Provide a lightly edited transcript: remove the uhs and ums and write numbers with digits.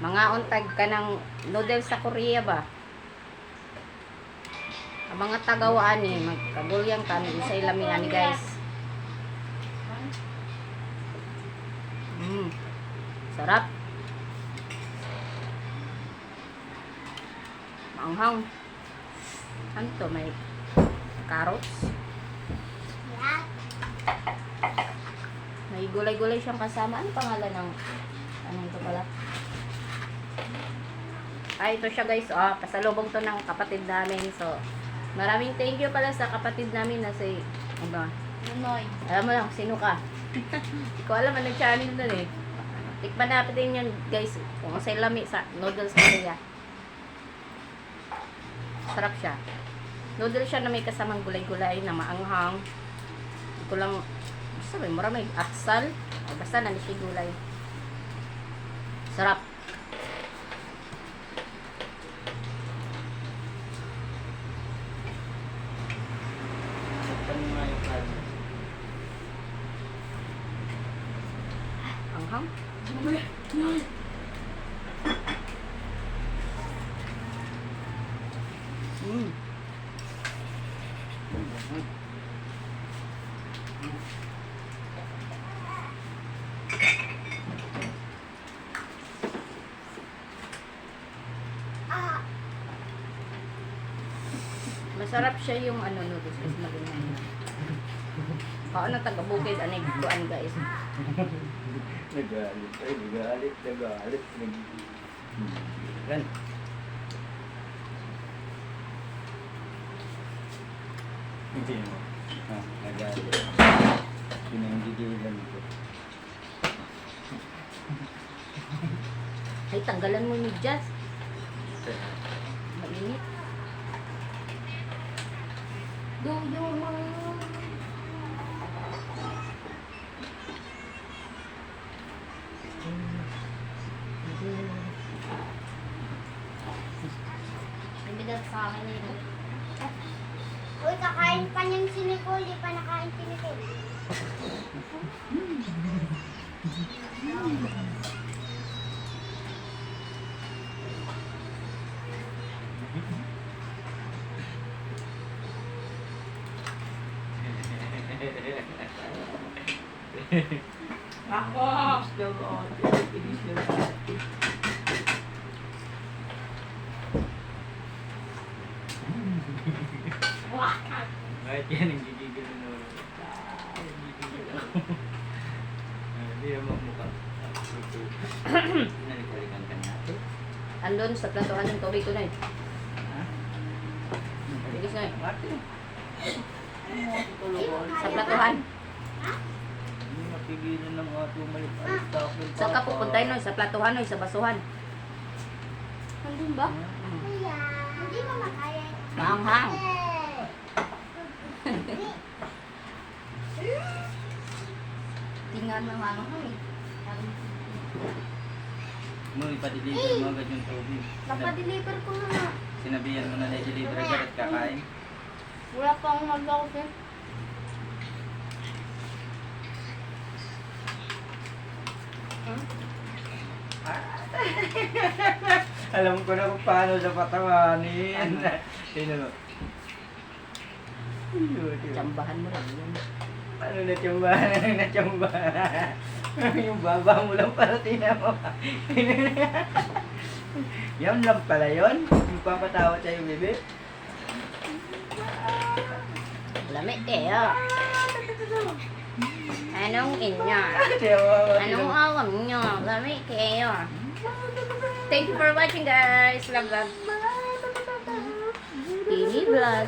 Mga untag ka ng noodles sa Korea ba? Ang mga tagawaan ni magkagulyang kami sa ilamihan ni guys. Sarap. Maanghang. Ano to? May carrots. May gulay-gulay siyang kasama. Ano pangalan ng anong to pala? Ito siya guys. Pasalubong to ng kapatid namin. So, maraming thank you pala sa kapatid namin na si Nunoy. alam mo lang, sino ka? Hindi ko alam, anong channel doon eh. Tikman natin yun guys. Kung sa lami sa noodles Korea. Sarap siya. Noodles siya na may kasamang gulay-gulay na maanghang. Hindi ko lang, sabi, marami aksal. Basta na siya gulay. Sarap. Anghang. Masarap siya yung noodles kasi maganyan. Kaon na taga-bukid anig kuan guys. Nagalit. Kan? Hindi mo. Nagalit. Pinanggigilan ko. Ay, tanggalan mo ni Jazz. Mainit. Duyo mo. Nabigat sa akin nito. Uy, kakain pa niyang si Nicole. Di pa nakain si Nicole. Ako! Bakit yan ang gigigil na naman? Hindi naman mukha. Nalipalikan ka niya. Andun sa platuhan ng tubig ko na eh. Ha? Bilis na eh. Mati. Sa platuhan. Hindi mapigilan ng mga tumalit-alit tapos. Saan ka pupuntahin no? Sa platuhan o sa basuhan? Nandun ba? Kuya, hindi mo makaya. Maanghang. Tingnan mo mga eh. Mo ipa-deliver mo agad yung tubig. Napadeliver ko na nga. Sinabihan mo na i-deliver agad at kakain. Wala pa akong mag-out eh. Alam ko na kung paano siya patawanin. Sino mo? Tsambahan mo lang yun. Paano natsambahan? Ano natsambahan? Yung baba mo lang para tinamo. Yan lang pala yun? Yung papatawa sa'yo, bebe? Lamig kayo. Anong inyo? Anong awam nyo? Lamig kayo. Thank you for watching guys. Love. Ini vlog.